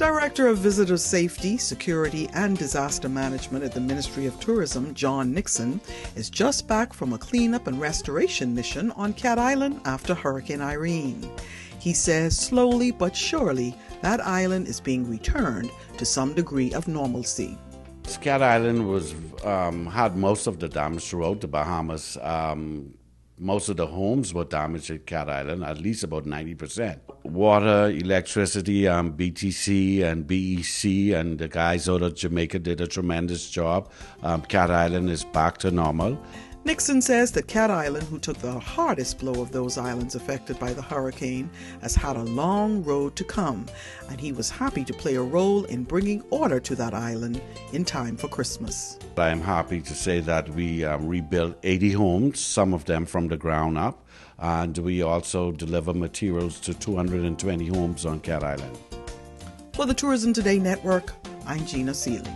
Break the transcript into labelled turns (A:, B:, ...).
A: Director of Visitor Safety, Security and Disaster Management at the Ministry of Tourism, John Nixon, is just back from a cleanup and restoration mission on Cat Island after Hurricane Irene. He says slowly but surely that island is being returned to some degree of normalcy.
B: Cat Island had most of the damage throughout the Bahamas. Most of the homes were damaged at Cat Island, at least about 90%. Water, electricity, BTC and BEC and the guys out of Jamaica did a tremendous job. Cat Island is back to normal.
A: Nixon says that Cat Island, who took the hardest blow of those islands affected by the hurricane, has had a long road to come, and he was happy to play a role in bringing order to that island in time for Christmas.
B: I am happy to say that we rebuilt 80 homes, some of them from the ground up, and we also deliver materials to 220 homes on Cat Island.
A: For the Tourism Today Network, I'm Gina Seeley.